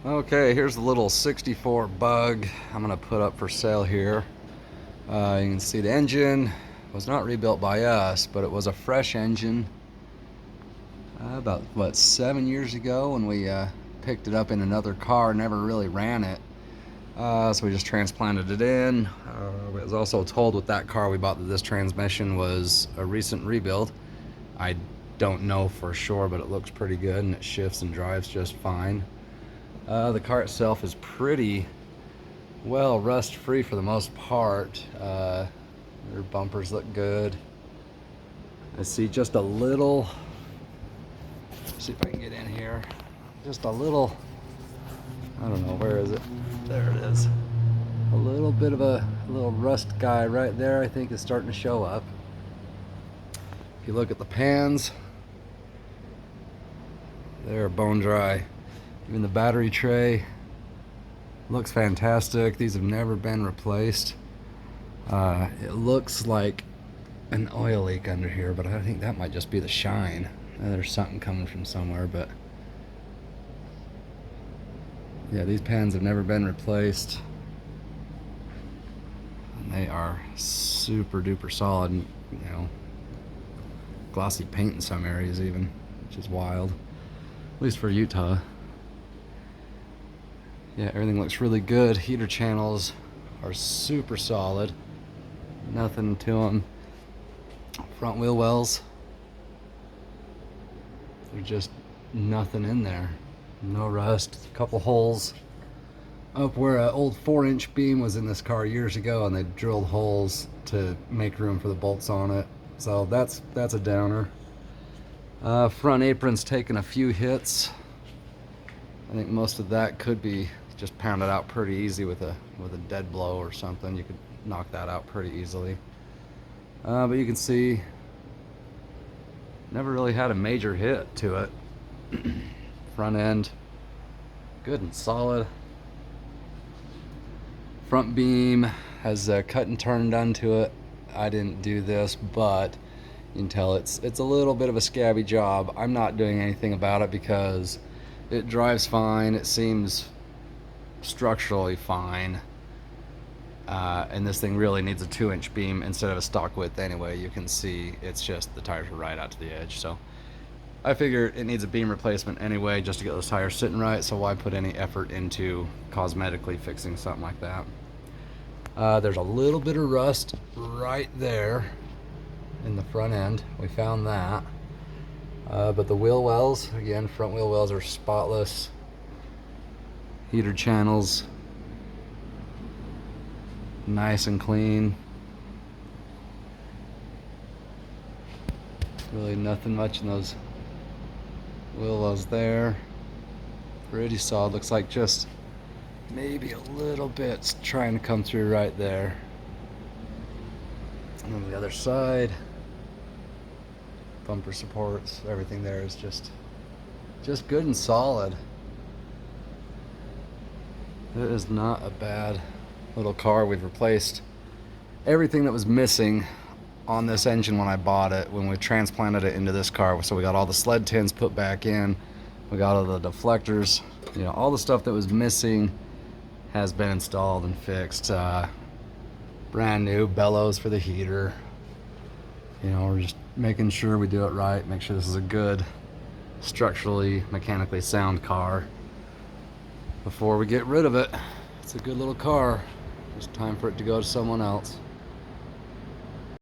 Okay, here's a little 64 Bug I'm gonna put up for sale here. You can see the engine was not rebuilt by us, but it was a fresh engine about, what, 7 years ago when we picked it up in another car, never really ran it. So we just transplanted it in. I was also told with that car we bought that this transmission was a recent rebuild. I don't know for sure, but it looks pretty good and it shifts and drives just fine. The car itself is pretty well rust free for the most part. Their bumpers look good. I see just a little, see if I can get in here, just a little, I don't know, where is it? There it is. A little bit of a little rust guy right there, I think, is starting to show up. If you look at the pans, they're bone dry. Even the battery tray looks fantastic. These have never been replaced. It looks like an oil leak under here, but I think that might just be the shine. There's something coming from somewhere, but yeah, these pans have never been replaced. And they are super duper solid, and, you know, glossy paint in some areas even, which is wild, at least for Utah. Yeah, everything looks really good. Heater channels are super solid. Nothing to them. Front wheel wells, there's just nothing in there. No rust. A couple holes up where an old 4-inch beam was in this car years ago, and they drilled holes to make room for the bolts on it. So that's a downer. Front apron's taken a few hits. I think most of that could be just pounded out pretty easy with a dead blow or something. You could knock that out pretty easily. But you can see, never really had a major hit to it. Front end, good and solid. Front beam has a cut and turn done to it. I didn't do this, but you can tell it's a little bit of a scabby job. I'm not doing anything about it because it drives fine. It seems structurally fine. And this thing really needs a 2-inch beam instead of a stock width anyway. You can see it's just the tires are right out to the edge. So I figure it needs a beam replacement anyway just to get those tires sitting right. So why put any effort into cosmetically fixing something like that? There's a little bit of rust right there in the front end. We found that. But the wheel wells, again, front wheel wells are spotless. Heater channels, nice and clean. Really nothing much in those wheel wells there. Pretty solid. Looks like just maybe a little bit's trying to come through right there. And on the other side, bumper supports, everything there is just good and solid. It is not a bad little car. We've replaced everything that was missing on this engine when I bought it, when we transplanted it into this car. So we got all the sled tins put back in, we got all the deflectors, you know, all the stuff that was missing has been installed and fixed. Brand new bellows for the heater. You know, we're just making sure we do it right, make sure this is a good, structurally, mechanically sound car before we get rid of it. It's a good little car. It's time for it to go to someone else.